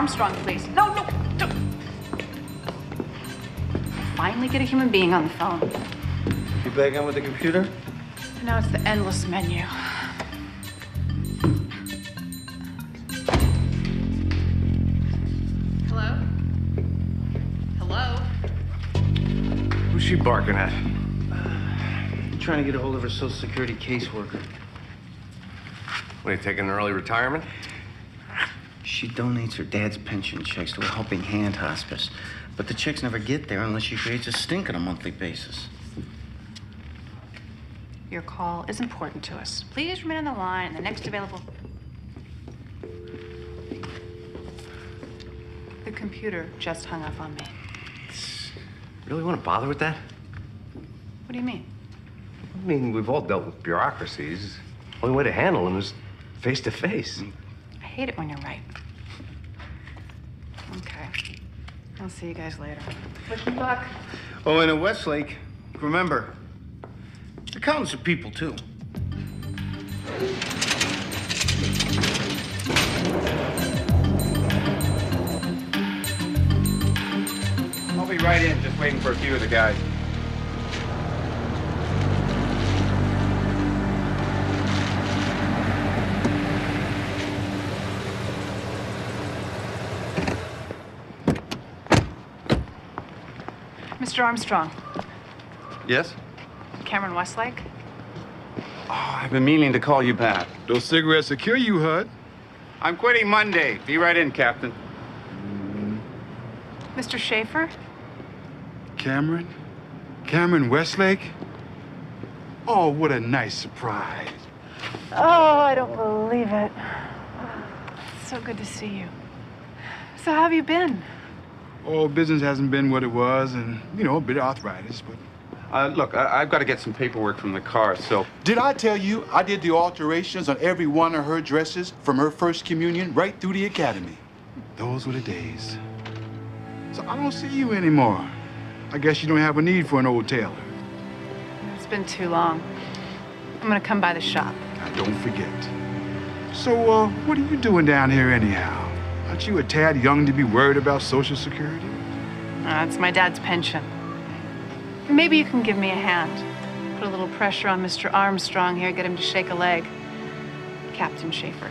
Armstrong, please. No, no, don't. Finally get a human being on the phone. You back on with the computer? Now it's the endless menu. Hello? Hello? Who's she barking at? Trying to get a hold of her Social Security caseworker. What, are you taking an early retirement? She donates her dad's pension checks to a helping hand hospice. But the checks never get there unless she creates a stink on a monthly basis. Your call is important to us. Please remain on the line and the next available... The computer just hung up on me. Really want to bother with that? What do you mean? I mean, we've all dealt with bureaucracies. The only way to handle them is face to face. I hate it when you're right. Okay. I'll see you guys later. Wish me luck. Oh, and at Westlake, remember, accountants are people, too. I'll be right in, just waiting for a few of the guys. Mr. Armstrong. Yes? Cameron Westlake? Oh, I've been meaning to call you back. Those cigarettes will kill you, Hud. I'm quitting Monday. Be right in, Captain. Mr. Schaefer? Cameron? Cameron Westlake? Oh, what a nice surprise. Oh, I don't believe it. It's so good to see you. So how have you been? Oh, business hasn't been what it was, and, you know, a bit of arthritis, but... Look, I've got to get some paperwork from the car, so... Did I tell you I did the alterations on every one of her dresses from her first communion right through the academy? Those were the days. So I don't see you anymore. I guess you don't have a need for an old tailor. It's been too long. I'm gonna come by the shop. Now, don't forget. So, what are you doing down here anyhow? Aren't you a tad young to be worried about Social Security? It's my dad's pension. Maybe you can give me a hand. Put a little pressure on Mr. Armstrong here, get him to shake a leg. Captain Schaefer.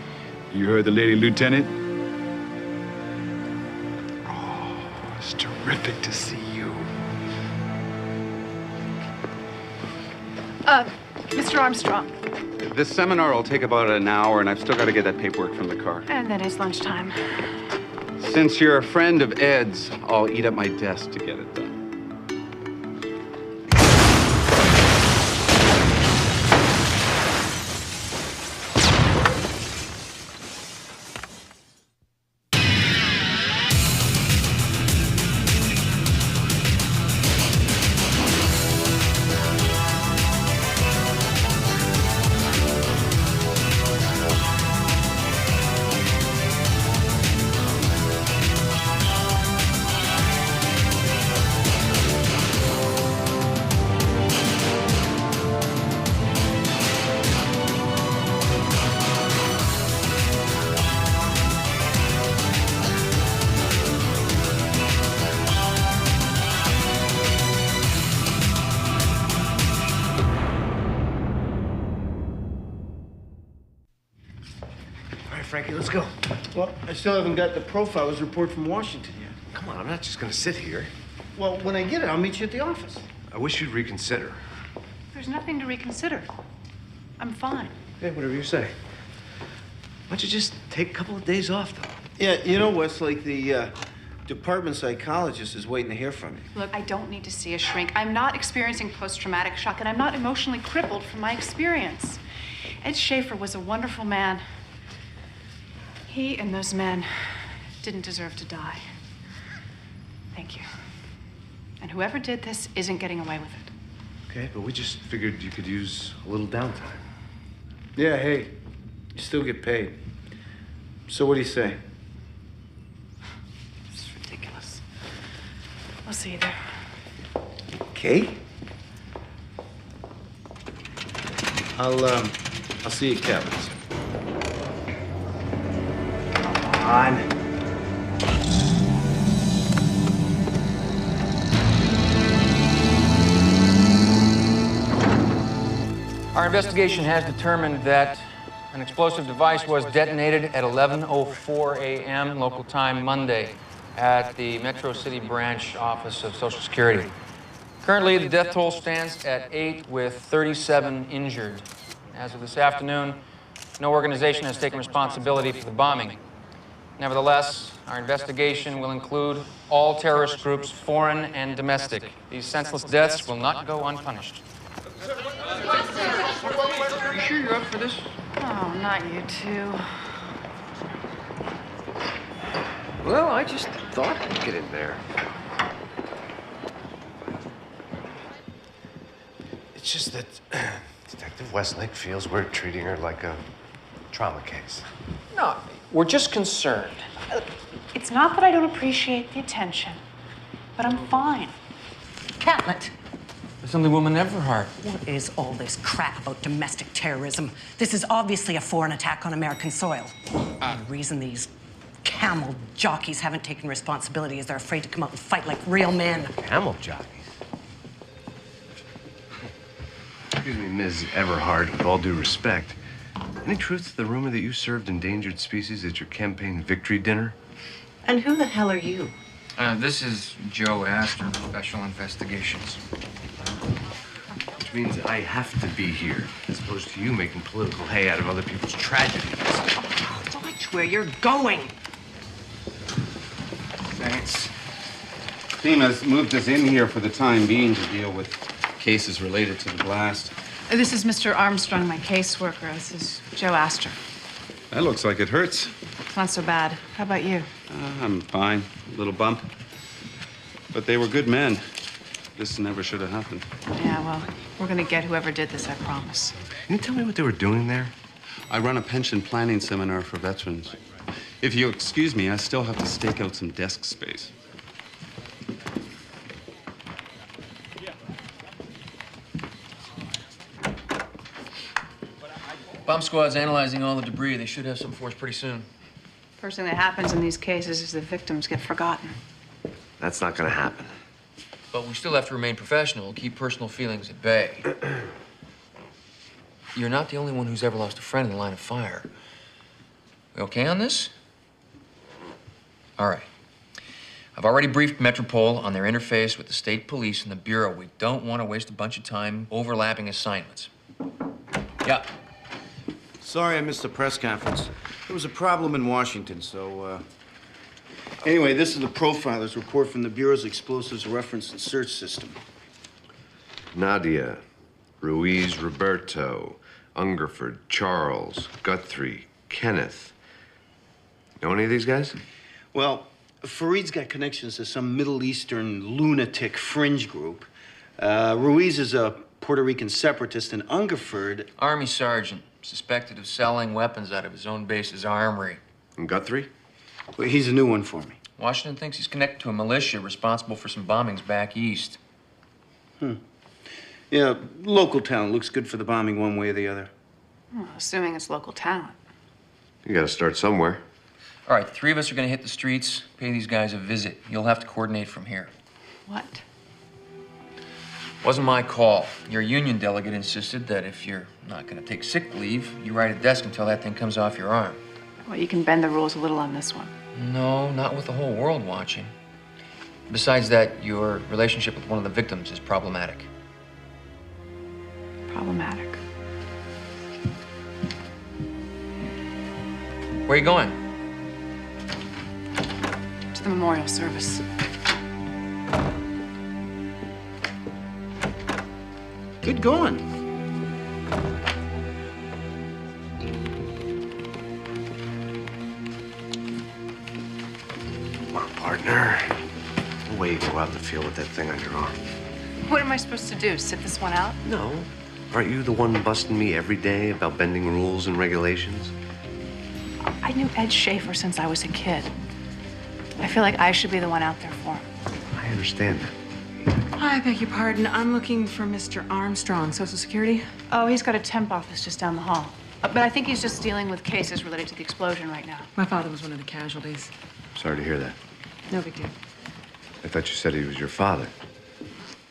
You heard the lady lieutenant? Oh, it's terrific to see you. Mr. Armstrong. This seminar will take about an hour, and I've still got to get that paperwork from the car. And then it's lunchtime. Since you're a friend of Ed's, I'll eat at my desk to get it done. Frankie, let's go. Well, I still haven't got the profiler's report from Washington yet. Come on, I'm not just gonna sit here. Well, when I get it, I'll meet you at the office. I wish you'd reconsider. There's nothing to reconsider. I'm fine. Hey, whatever you say. Why don't you just take a couple of days off, though? Yeah, you know, Westlake, the department psychologist is waiting to hear from you. Look, I don't need to see a shrink. I'm not experiencing post-traumatic shock, and I'm not emotionally crippled from my experience. Ed Schaefer was a wonderful man. He and those men didn't deserve to die. Thank you. And whoever did this isn't getting away with it. Okay, but we just figured you could use a little downtime. Yeah, hey, you still get paid. So what do you say? This is ridiculous. I'll see you there. Kate? I'll see you at Catlett's. Come on. investigation has determined that an explosive device was detonated at 11:04 a.m. local time Monday at the Metro City branch office of Social Security. Currently, the death toll stands at 8 with 37 injured. As of this afternoon, no organization has taken responsibility for the bombing. Nevertheless, our investigation will include all terrorist groups, foreign and domestic. These senseless deaths will not go unpunished. Are you sure you're up for this? Oh, not you two. Well, I just thought I'd get in there. It's just that Detective Westlake feels we're treating her like a trauma case. No, we're just concerned. It's not that I don't appreciate the attention, but I'm fine. Catlett, Assemblywoman Everhart. what is all this crap about domestic terrorism? This is obviously a foreign attack on American soil. The reason these camel jockeys haven't taken responsibility is they're afraid to come out and fight like real men. Camel jockeys? Excuse me, Ms. Everhart, with all due respect. Any truth to the rumor that you served endangered species at your campaign victory dinner? And who the hell are you? This is Joe Astor, Special Investigations. Which means I have to be here, as opposed to you making political hay out of other people's tragedies. Watch where you're going. Thanks. FEMA's moved us in here for the time being to deal with cases related to the blast. This is Mr. Armstrong, my caseworker. This is Joe Astor. That looks like it hurts. It's not so bad. How about you? I'm fine. A little bump. But they were good men. This never should have happened. Yeah, well, we're gonna get whoever did this, I promise. Can you tell me what they were doing there? I run a pension planning seminar for veterans. If you'll excuse me, I still have to stake out some desk space. Bomb squad's analyzing all the debris. They should have some for us pretty soon. First thing that happens in these cases is the victims get forgotten. That's not gonna happen. But we still have to remain professional, keep personal feelings at bay. You're not the only one who's ever lost a friend in the line of fire. We okay on this? All right. I've already briefed Metropole on their interface with the state police and the Bureau. We don't want to waste a bunch of time overlapping assignments. Yeah. Sorry I missed the press conference. There was a problem in Washington, so, Anyway, this is the profiler's report from the Bureau's Explosives Reference and Search System. Nadia, Ruiz Roberto, Ungerford, Charles, Guthrie, Kenneth. Know any of these guys? Well, Fareed's got connections to some Middle Eastern lunatic fringe group. Ruiz is a Puerto Rican separatist, and Ungerford... Army sergeant, suspected of selling weapons out of his own base's armory. And Guthrie? Well, he's a new one for me. Washington thinks he's connected to a militia responsible for some bombings back east. Yeah, local talent looks good for the bombing one way or the other. Well, assuming it's local talent. You gotta start somewhere. All right, the three of us are going to hit the streets, pay these guys a visit. You'll have to coordinate from here. What? Wasn't my call. Your union delegate insisted that if you're not going to take sick leave, you ride a desk until that thing comes off your arm. Well, you can bend the rules a little on this one. No, not with the whole world watching. Besides that, your relationship with one of the victims is problematic. Problematic. Where are you going? To the memorial service. Good going. Come on, partner. No way you go out in the field with that thing on your arm. What am I supposed to do, sit this one out? No. Aren't you the one busting me every day about bending rules and regulations? I knew Ed Schaefer since I was a kid. I feel like I should be the one out there for him. I understand that. I beg your pardon. I'm looking for Mr. Armstrong, Social Security. Oh, he's got a temp office just down the hall. But I think he's just dealing with cases related to the explosion right now. My father was one of the casualties. Sorry to hear that. No big deal. I thought you said he was your father.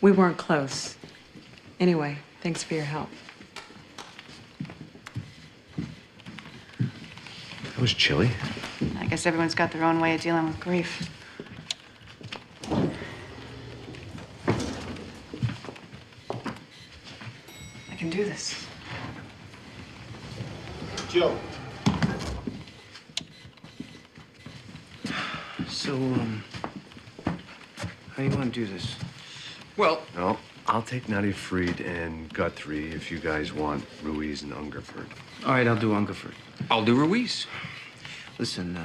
We weren't close. Anyway, thanks for your help. That was chilly. I guess everyone's got their own way of dealing with grief. I can do this. Joe. So, how do you want to do this? Well, No, I'll take Natty Fried and Guthrie if you guys want Ruiz and Ungerford. All right, I'll do Ungerford. I'll do Ruiz. Listen,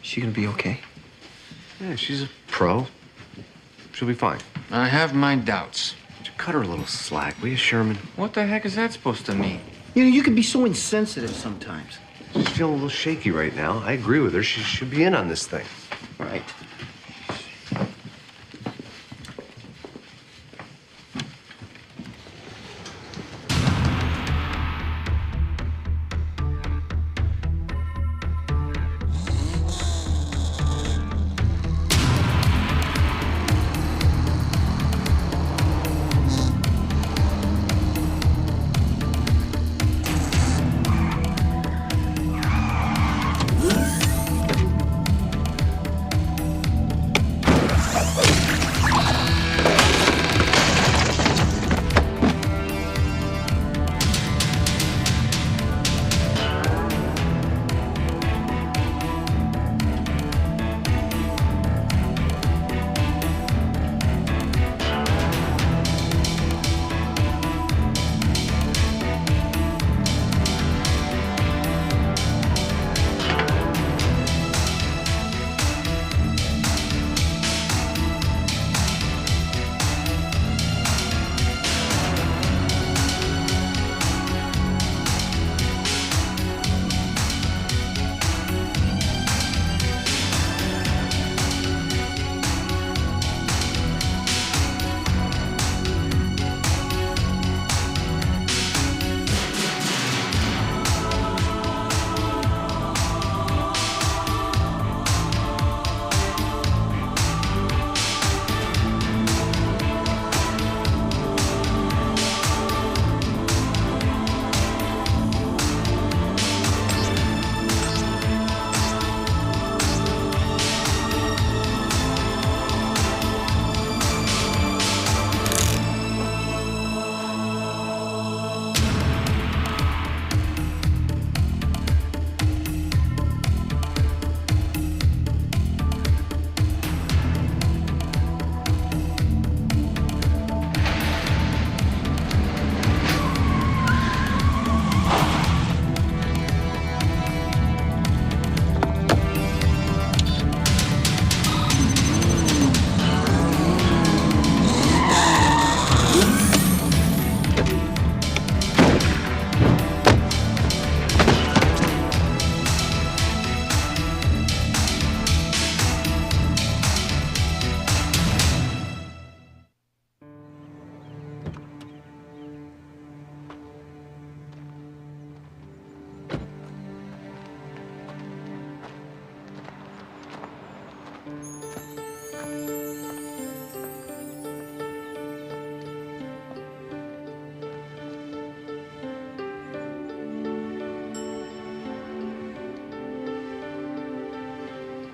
she gonna be okay? Yeah, she's a pro. She'll be fine. I have my doubts. Just cut her a little slack, will you, Sherman? What the heck is that supposed to mean? You know, you can be so insensitive sometimes. She's feeling a little shaky right now. I agree with her. She should be in on this thing. Right.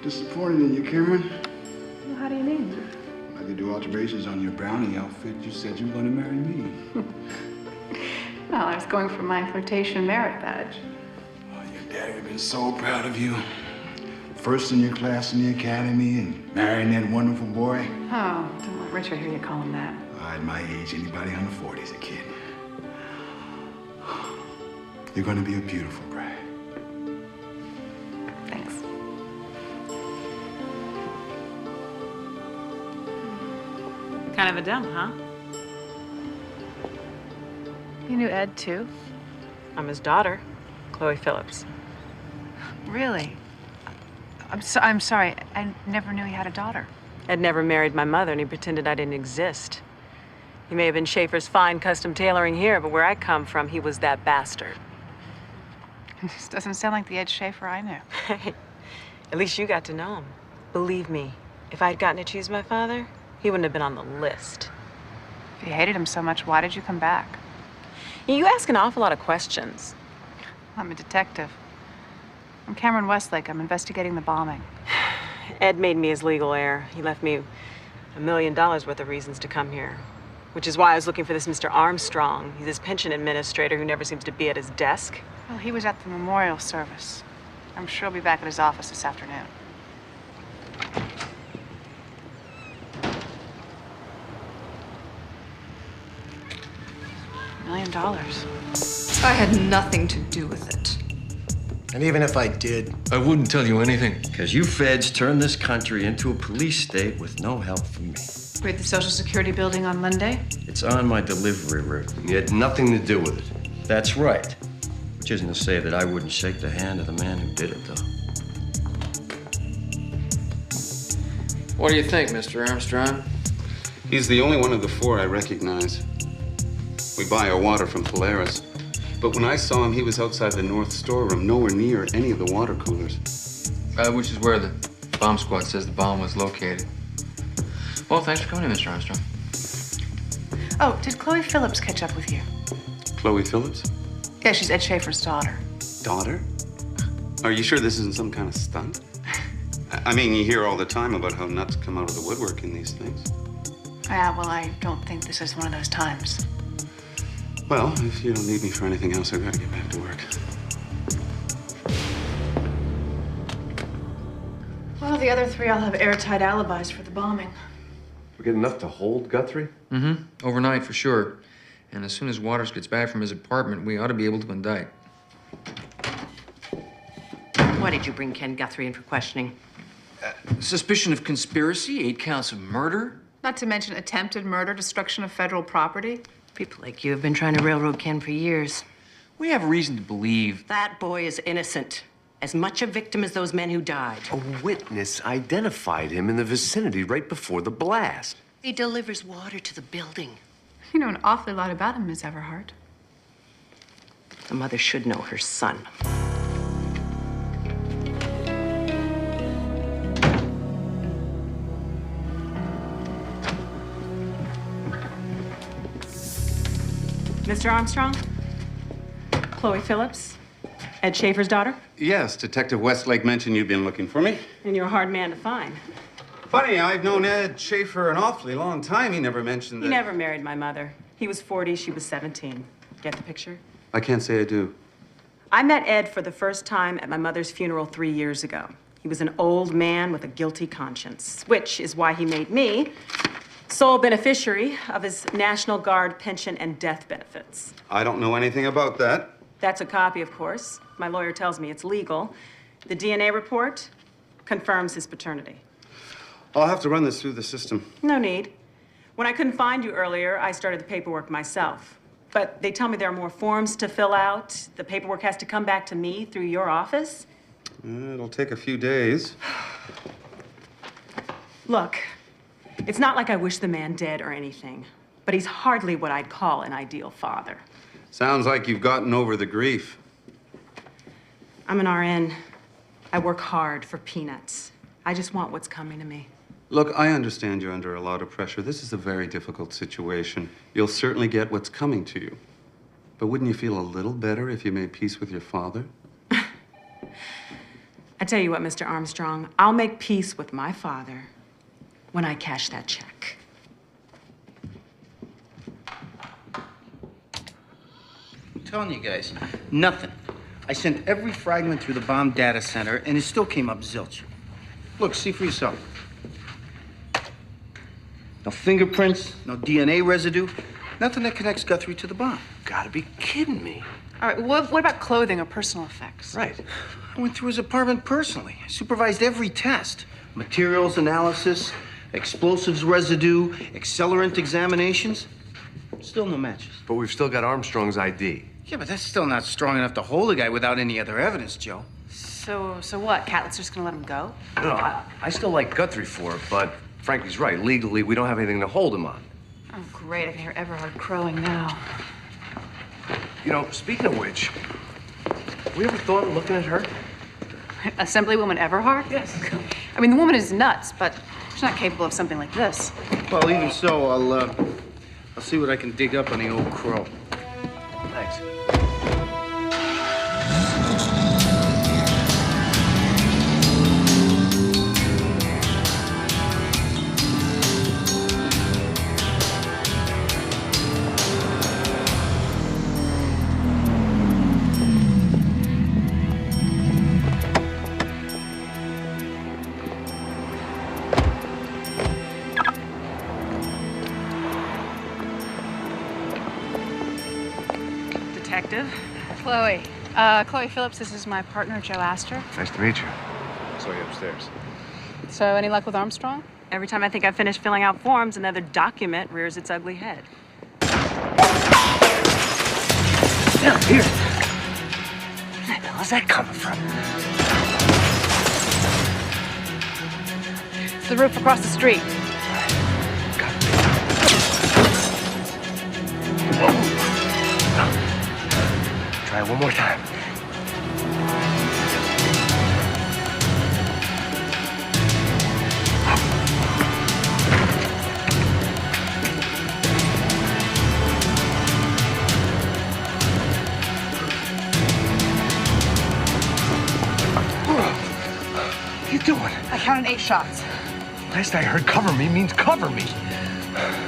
Disappointed in you, Cameron. Well, how do you mean? I could do alterations on your brownie outfit. You said you were going to marry me. Well, I was going for my flirtation merit badge. Oh, your daddy would have been so proud of you. First in your class in the academy and marrying that wonderful boy. Oh, don't let Richard hear you call him that. At my age, anybody under 40 is a kid. You're going to be a beautiful bride. Thanks. Kind of a dump, huh? You knew Ed, too? I'm his daughter, Chloe Phillips. Really? I'm sorry. I never knew he had a daughter. Ed never married my mother, and he pretended I didn't exist. He may have been Schaefer's fine custom tailoring here, but where I come from, he was that bastard. This doesn't sound like the Ed Schaefer I knew. Hey, at least you got to know him. Believe me, if I'd gotten to choose my father, he wouldn't have been on the list. If you hated him so much, why did you come back? You ask an awful lot of questions. I'm a detective. I'm Cameron Westlake. I'm investigating the bombing. Ed made me his legal heir. He left me $1 million worth of reasons to come here. Which is why I was looking for this Mr. Armstrong. He's his pension administrator who never seems to be at his desk. Well, he was at the memorial service. I'm sure he'll be back at his office this afternoon. $1 million. I had nothing to do with it. And even if I did, I wouldn't tell you anything. Because you feds turned this country into a police state with no help from me. We're at the Social Security building on Monday. It's on my delivery route. You had nothing to do with it. That's right. Which isn't to say that I wouldn't shake the hand of the man who did it, though. What do you think, Mr. Armstrong? He's the only one of the four I recognize. We buy our water from Polaris. But when I saw him, he was outside the north storeroom, nowhere near any of the water coolers. Which is where the bomb squad says the bomb was located. Well, thanks for coming in, Mr. Armstrong. Oh, did Chloe Phillips catch up with you? Chloe Phillips? Yeah, she's Ed Schaefer's daughter. Daughter? Are you sure this isn't some kind of stunt? I mean, you hear all the time about how nuts come out of the woodwork in these things. Yeah, well, I don't think this is one of those times. Well, if you don't need me for anything else, I've got to get back to work. Well, the other three all have airtight alibis for the bombing. We get enough to hold Guthrie? Mm-hmm. Overnight, for sure. And as soon as Waters gets back from his apartment, we ought to be able to indict. Why did you bring Ken Guthrie in for questioning? Suspicion of conspiracy, 8 counts of murder. Not to mention attempted murder, destruction of federal property. People like you have been trying to railroad Ken for years. We have reason to believe. That boy is innocent. As much a victim as those men who died. A witness identified him in the vicinity right before the blast. He delivers water to the building. You know an awfully lot about him, Miss Everhart. The mother should know her son. Mr. Armstrong? Chloe Phillips? Ed Schaefer's daughter? Yes, Detective Westlake mentioned you'd been looking for me. And you're a hard man to find. Funny, I've known Ed Schaefer an awfully long time. He never mentioned that. He never married my mother. He was 40, she was 17. Get the picture? I can't say I do. I met Ed for the first time at my mother's funeral 3 years ago. He was an old man with a guilty conscience, which is why he made me sole beneficiary of his National Guard pension and death benefits. I don't know anything about that. That's a copy, of course. My lawyer tells me it's legal. The DNA report confirms his paternity. I'll have to run this through the system. No need. When I couldn't find you earlier, I started the paperwork myself. But they tell me there are more forms to fill out. The paperwork has to come back to me through your office. It'll take a few days. Look, it's not like I wish the man dead or anything, but he's hardly what I'd call an ideal father. Sounds like you've gotten over the grief. I'm an RN. I work hard for peanuts. I just want what's coming to me. Look, I understand you're under a lot of pressure. This is a very difficult situation. You'll certainly get what's coming to you. But wouldn't you feel a little better if you made peace with your father? I tell you what, Mr. Armstrong, I'll make peace with my father when I cash that check. I'm telling you guys, nothing. I sent every fragment through the bomb data center, and it still came up zilch. Look, see for yourself. No fingerprints, no DNA residue, nothing that connects Guthrie to the bomb. Gotta be kidding me. All right, what about clothing or personal effects? Right. I went through his apartment personally. I supervised every test. Materials analysis, explosives residue, accelerant examinations. Still no matches. But we've still got Armstrong's ID. Yeah, but that's still not strong enough to hold a guy without any other evidence, Joe. So what? Catlett's just gonna let him go? No, I still like Guthrie for it, but Frankie's right. Legally, we don't have anything to hold him on. Oh, great. I can hear Everhart crowing now. You know, speaking of which, have we ever thought of looking at her? Assemblywoman Everhart? Yes. I mean, the woman is nuts, but she's not capable of something like this. Well, even so, I'll see what I can dig up on the old crow. Thanks. detective. Chloe. Chloe Phillips, this is my partner, Joe Astor. Nice to meet you. Saw you upstairs. So, any luck with Armstrong? Every time I think I've finished filling out forms, another document rears its ugly head. Now, here. Where the hell is that coming from? It's the roof across the street. Try it one more time. What are you doing? I counted 8 shots. Last I heard, cover me means cover me.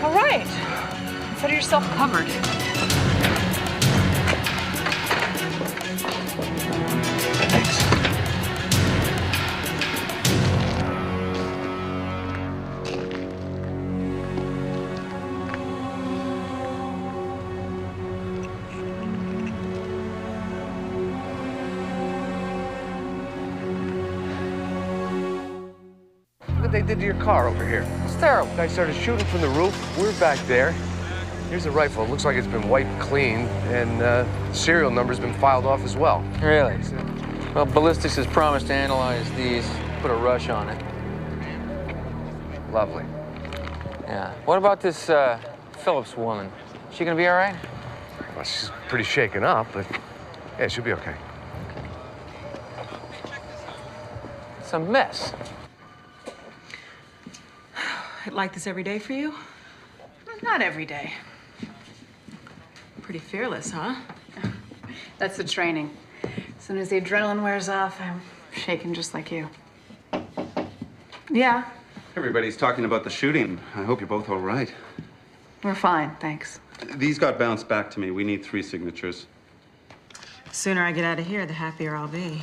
All right. Consider yourself covered. Thanks. Look what they did to your car over here. It's terrible. Guy started shooting from the roof. We're back there. Here's a rifle. It looks like it's been wiped clean, and serial number's been filed off as well. Really? Well, ballistics has promised to analyze these, put a rush on it. Lovely. Yeah. What about this Phillips woman? She gonna be all right? Well, she's pretty shaken up, but yeah, she'll be okay. It's a mess. Like this every day for you? Not every day. Pretty fearless, huh? That's the training. As soon as the adrenaline wears off, I'm shaking just like you. Yeah, Everybody's talking about the shooting. I hope you're both all right. we're fine, thanks. These got bounced back to me. We need 3 signatures. The sooner I get out of here, the happier I'll be.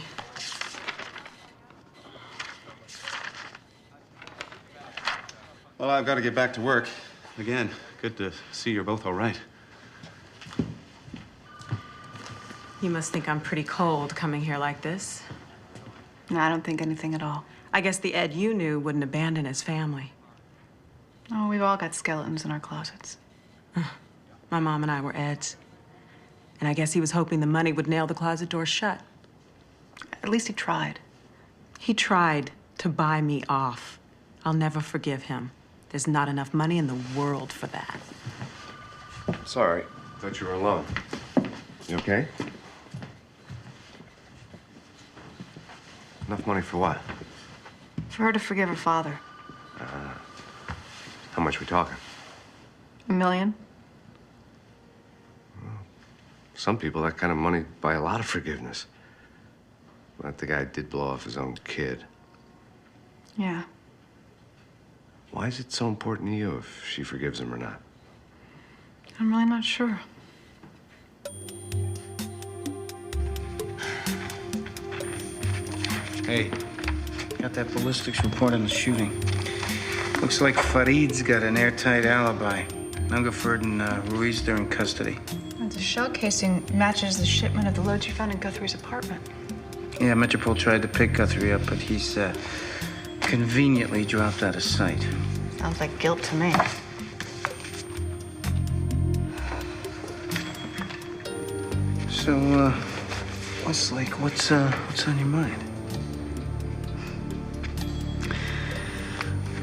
Well, I've got to get back to work. Again, good to see you're both all right. You must think I'm pretty cold coming here like this. No, I don't think anything at all. I guess the Ed you knew wouldn't abandon his family. Oh, we've all got skeletons in our closets. My mom and I were Ed's. And I guess he was hoping the money would nail the closet door shut. At least he tried. He tried to buy me off. I'll never forgive him. There's not enough money in the world for that. Sorry. Thought you were alone. You okay? Enough money for what? For her to forgive her father. How much we talking? $1 million? Some people, that kind of money buy a lot of forgiveness. But the guy did blow off his own kid. Yeah. Why is it so important to you if she forgives him or not? I'm really not sure. Hey, got that ballistics report on the shooting. Looks like Farid's got an airtight alibi. Hungerford and Ruiz, they're in custody. The shell casing matches the shipment of the loads you found in Guthrie's apartment. Yeah, Metropole tried to pick Guthrie up, but he's conveniently dropped out of sight. Sounds like guilt to me. So, Westlake, what's on your mind?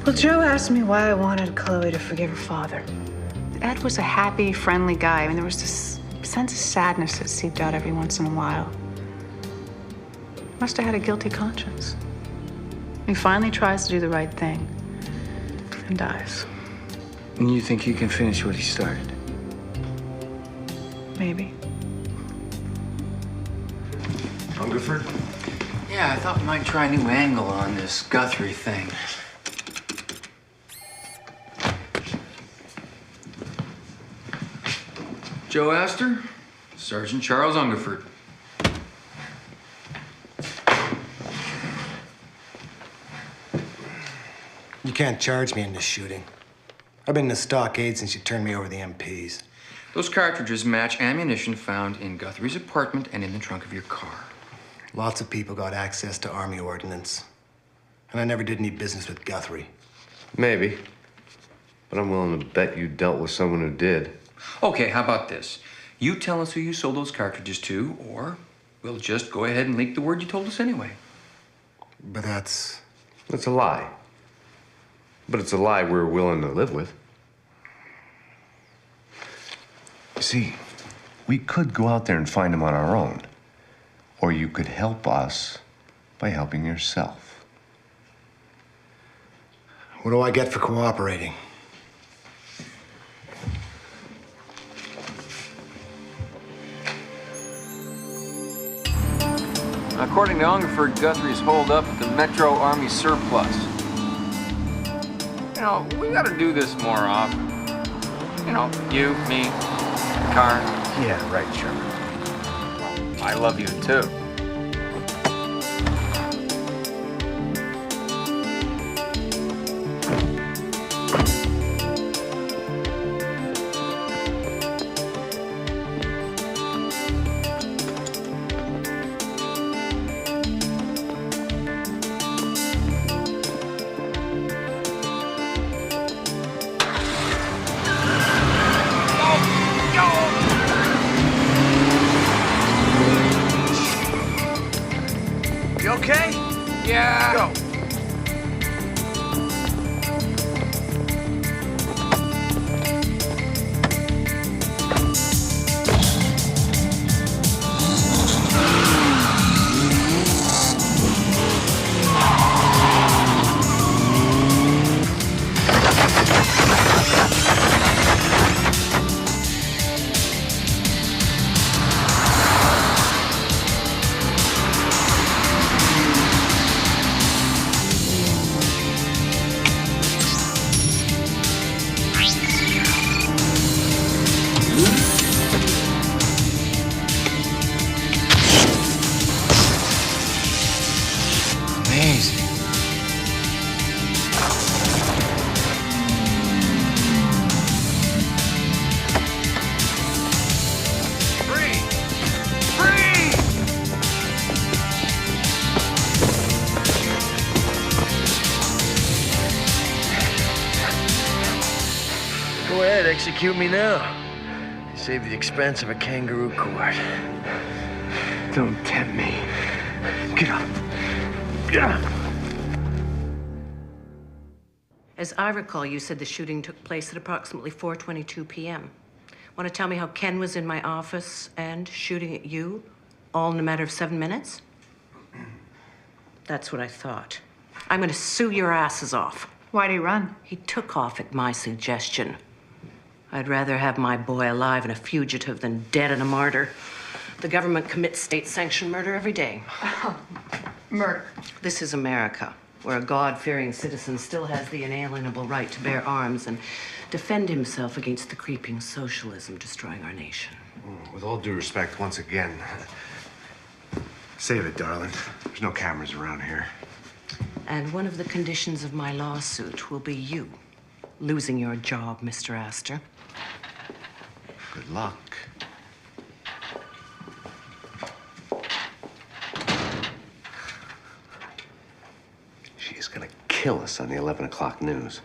Well, Joe asked me why I wanted Chloe to forgive her father. Ed was a happy, friendly guy. I mean, there was this sense of sadness that seeped out every once in a while. Must have had a guilty conscience. He finally tries to do the right thing and dies. And you think you can finish what he started? Maybe. Hungerford? Yeah, I thought we might try a new angle on this Guthrie thing. Joe Astor, Sergeant Charles Hungerford. You can't charge me in this shooting. I've been in the stockade since you turned me over the MPs. Those cartridges match ammunition found in Guthrie's apartment and in the trunk of your car. Lots of people got access to Army ordnance. And I never did any business with Guthrie. Maybe. But I'm willing to bet you dealt with someone who did. Okay, how about this? You tell us who you sold those cartridges to, or we'll just go ahead and leak the word you told us anyway. But that's a lie. But it's a lie we're willing to live with. You see, we could go out there and find him on our own. Or you could help us by helping yourself. What do I get for cooperating? According to Hungerford, Guthrie's holed up at the Metro Army surplus. You know, we gotta do this more often. You know, you, me, the car. Yeah, right, Sherman. I love you too. Execute me now. Save the expense of a kangaroo court. Don't tempt me. Get up. Get up. As I recall, you said the shooting took place at approximately 4:22 p.m. Want to tell me how Ken was in my office and shooting at you, all in a matter of 7 minutes? That's what I thought. I'm going to sue your asses off. Why'd he run? He took off at my suggestion. I'd rather have my boy alive and a fugitive than dead and a martyr. The government commits state-sanctioned murder every day. Murder. This is America, where a God-fearing citizen still has the inalienable right to bear arms and defend himself against the creeping socialism destroying our nation. With all due respect, once again, save it, darling. There's no cameras around here. And one of the conditions of my lawsuit will be you losing your job, Mr. Astor. Good luck. She's gonna kill us on the 11 o'clock news.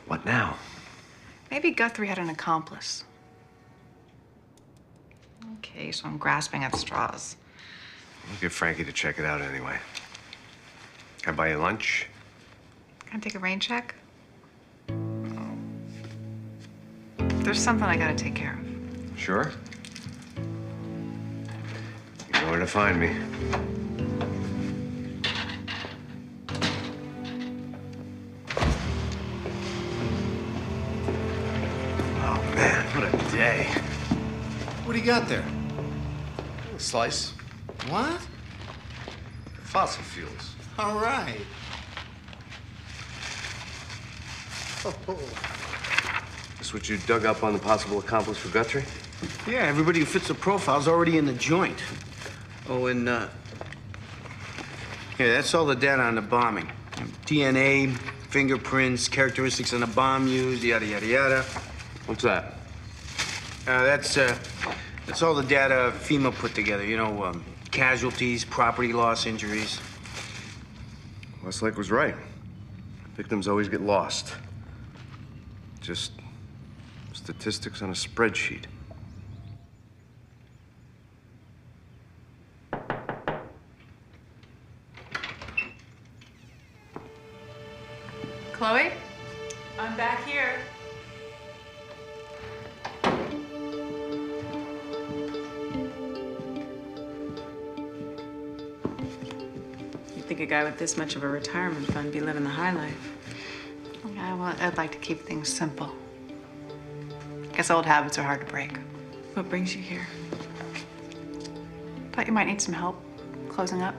What now? Maybe Guthrie had an accomplice. Okay, so I'm grasping at straws. We'll get Frankie to check it out anyway. Can I buy you lunch? Can I take a rain check? There's something I gotta take care of. Sure. You know where to find me. Oh, man, what a day. What do you got there? A slice. What? Fossil fuels. All right. This what you dug up on the possible accomplice for Guthrie? Yeah, everybody who fits the profile's already in the joint. Oh, and, yeah, that's all the data on the bombing. DNA, fingerprints, characteristics on the bomb used, yada, yada, yada. What's that? That's all the data FEMA put together. You know, casualties, property loss, injuries. Westlake was right. Victims always get lost. Just statistics on a spreadsheet. Chloe? I'm back here. You'd think a guy with this much of a retirement fund be living the high life. Yeah, well, I'd like to keep things simple. Guess old habits are hard to break. What brings you here? Thought you might need some help closing up.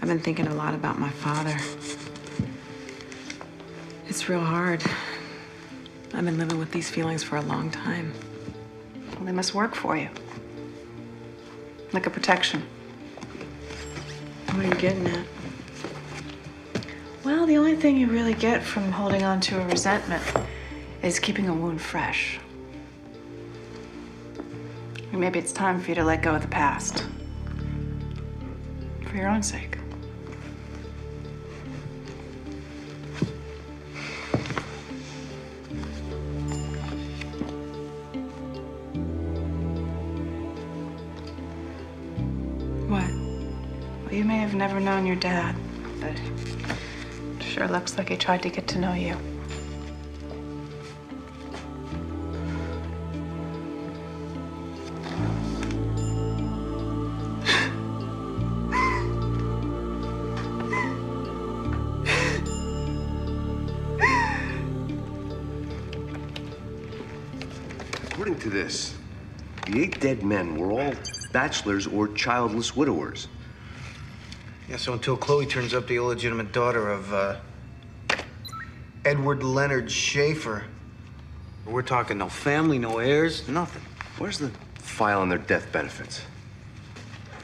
I've been thinking a lot about my father. It's real hard. I've been living with these feelings for a long time. Well, they must work for you. Like a protection. What are you getting at? Well, the only thing you really get from holding on to a resentment is keeping a wound fresh. Or maybe it's time for you to let go of the past. For your own sake. What? Well, you may have never known your dad, but it sure looks like he tried to get to know you. According to this, the 8 dead men were all bachelors or childless widowers. Yeah, so until Chloe turns up the illegitimate daughter of, Edward Leonard Schaefer, we're talking no family, no heirs, nothing. Where's the file on their death benefits?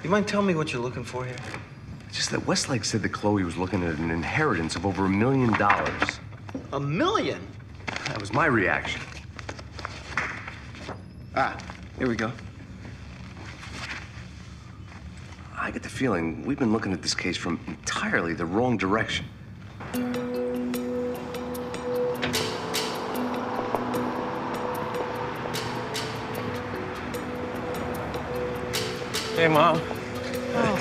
You mind telling me what you're looking for here? It's just that Westlake said that Chloe was looking at an inheritance of over $1 million. $1 million? That was my reaction. Ah, here we go. I get the feeling we've been looking at this case from entirely the wrong direction. Hey, Mom. Oh,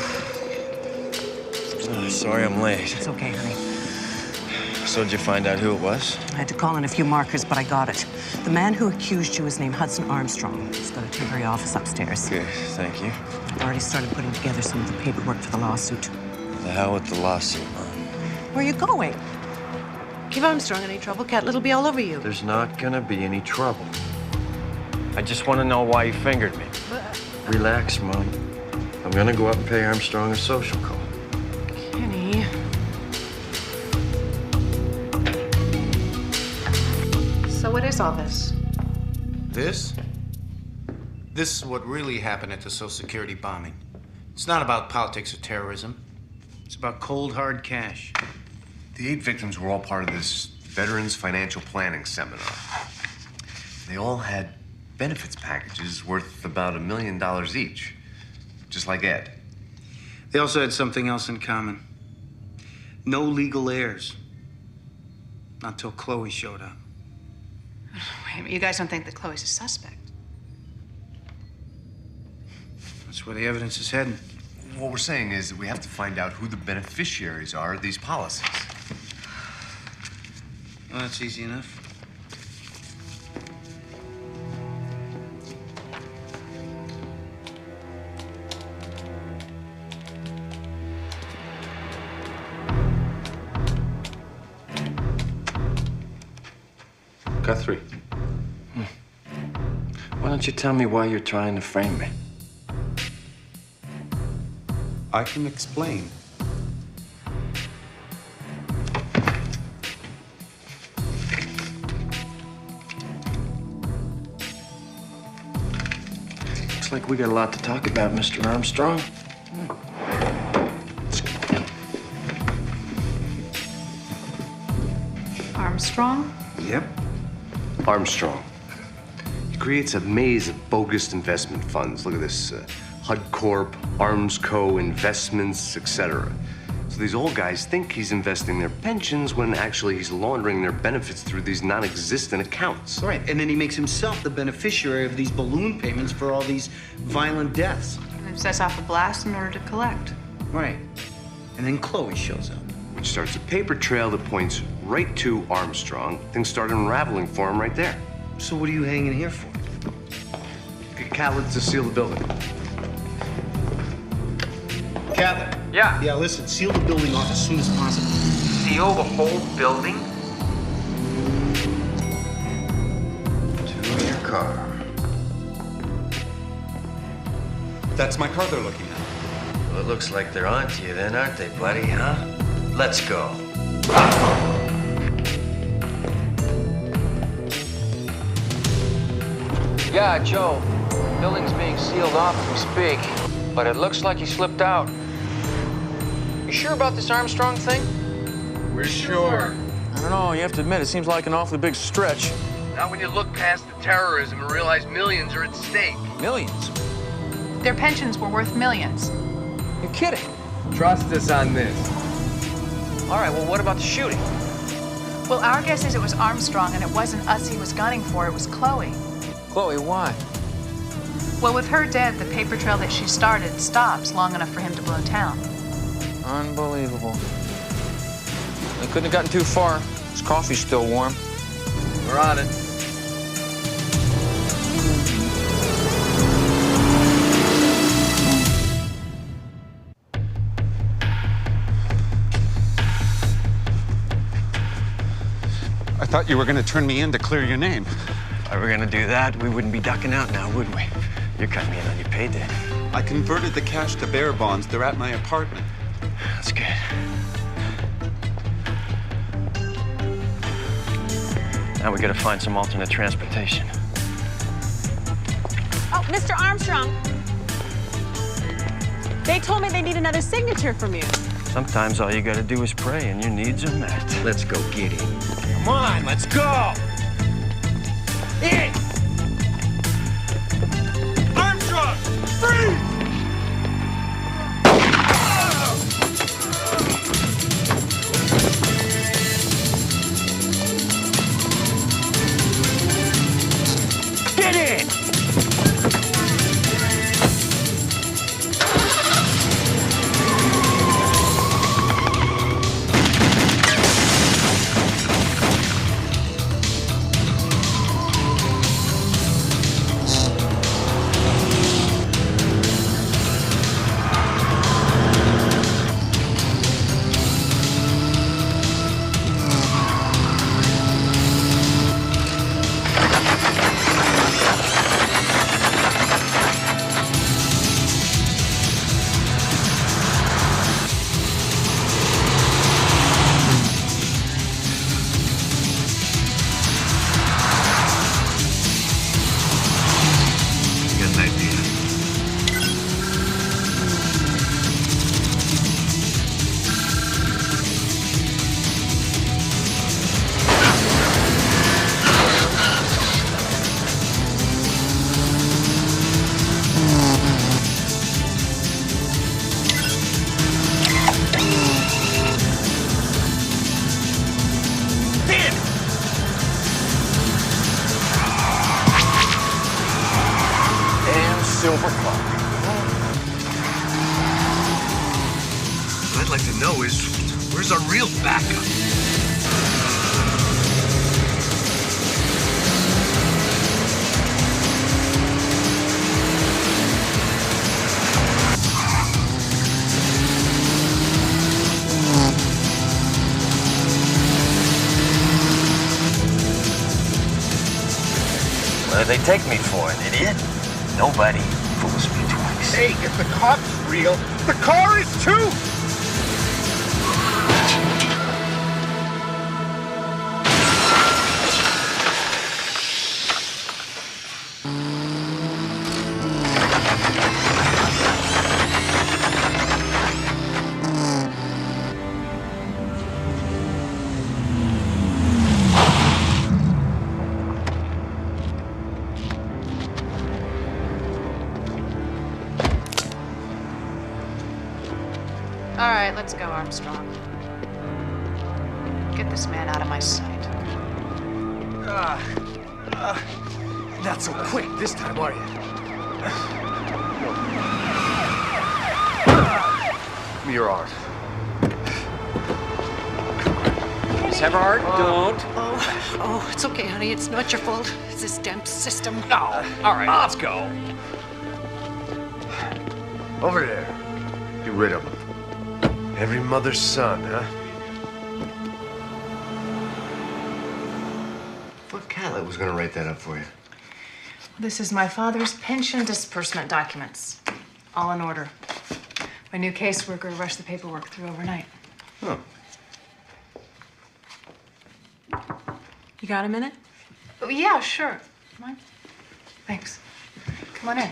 Sorry I'm late. it's okay, honey. So did you find out who it was? I had to call in a few markers, but I got it. The man who accused you is named Hudson Armstrong. He's got a temporary office upstairs. Good, thank you. I've already started putting together some of the paperwork for the lawsuit. The hell with the lawsuit, Mom. Where are you going? Give Armstrong any trouble, Catlett will be all over you. There's not gonna be any trouble. I just want to know why you fingered me. Relax, Mom. I'm gonna go up and pay Armstrong a social call. Kenny. So what is all this? This? This is what really happened at the Social Security bombing. It's not about politics or terrorism. It's about cold, hard cash. The 8 victims were all part of this Veterans Financial Planning Seminar. They all had benefits packages worth about $1 million each, just like Ed. They also had something else in common. No legal heirs. Not till Chloe showed up. Wait a minute, you guys don't think that Chloe's a suspect? That's where the evidence is heading. What we're saying is that we have to find out who the beneficiaries are of these policies. Well, that's easy enough. Guthrie. Why don't you tell me why you're trying to frame me? I can explain. Looks like we got a lot to talk about, Mr. Armstrong. Armstrong? Yep. Armstrong. He creates a maze of bogus investment funds. Look at this. HUD Corp, Armsco, Investments, etc. So these old guys think he's investing their pensions when actually he's laundering their benefits through these non-existent accounts. Right, and then he makes himself the beneficiary of these balloon payments for all these violent deaths. And sets off a blast in order to collect. Right. And then Chloe shows up. Which starts a paper trail that points right to Armstrong. Things start unraveling for him right there. So what are you hanging here for? Get Catlett to seal the building. Catlett. Yeah. Yeah, listen, seal the building off as soon as possible. Seal the whole building? To your car. That's my car they're looking at. Well, it looks like they're onto you then, aren't they, buddy, huh? Let's go. Yeah, Joe. Building's being sealed off as we speak, but it looks like he slipped out. You sure about this Armstrong thing? We're sure. I don't know. You have to admit, it seems like an awfully big stretch. Not when you look past the terrorism and realize millions are at stake. Millions? Their pensions were worth millions. You're kidding. Trust us on this. All right, well, what about the shooting? Well, our guess is it was Armstrong, and it wasn't us he was gunning for, it was Chloe. Chloe, why? Well, with her dead, the paper trail that she started stops long enough for him to blow town. Unbelievable. They couldn't have gotten too far. His coffee's still warm. We're on it. I thought you were going to turn me in to clear your name. If I were gonna do that, we wouldn't be ducking out now, would we? You're cutting me in on your payday. I converted the cash to bear bonds. They're at my apartment. That's good. Now we gotta find some alternate transportation. Oh, Mr. Armstrong. They told me they need another signature from you. Sometimes all you gotta do is pray and your needs are met. Let's go get him. Come on, let's go! In! Armstrong! Freeze! Get in! silver car. What I'd like to know is, where's our real backup? What do they take me for, an idiot? Nobody fools me twice. Hey, if the cop's real, the car is too! Let's go, Armstrong. Get this man out of my sight. Not so quick this time, are you? Give me your arm. Miss Everhart, don't. Oh, it's okay, honey. It's not your fault. It's this damn system. No. All right, let's go. Over there. Get rid of him. Every mother's son, huh? I thought Catlett was gonna write that up for you. This is my father's pension disbursement documents. All in order. My new caseworker rushed the paperwork through overnight. Huh. You got a minute? Oh, yeah, sure. Come on. Thanks. Come on in.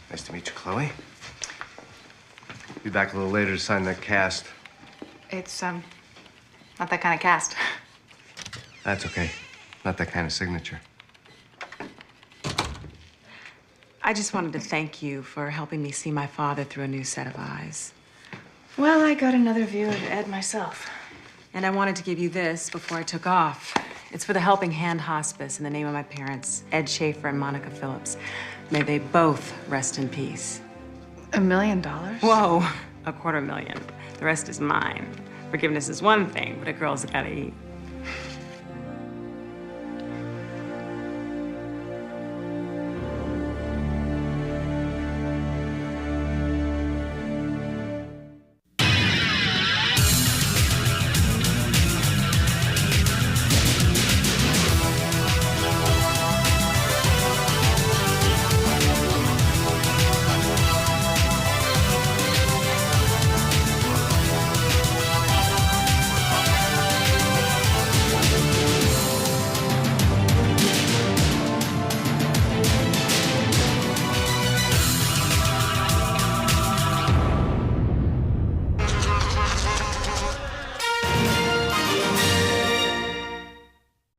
Nice to meet you, Chloe. Be back a little later to sign that cast. It's, not that kind of cast. That's okay. Not that kind of signature. I just wanted to thank you for helping me see my father through a new set of eyes. Well, I got another view of Ed myself. And I wanted to give you this before I took off. It's for the Helping Hand Hospice in the name of my parents, Ed Schaefer and Monica Phillips. May they both rest in peace. $1 million? Whoa, $250,000. The rest is mine. Forgiveness is one thing, but a girl's gotta eat.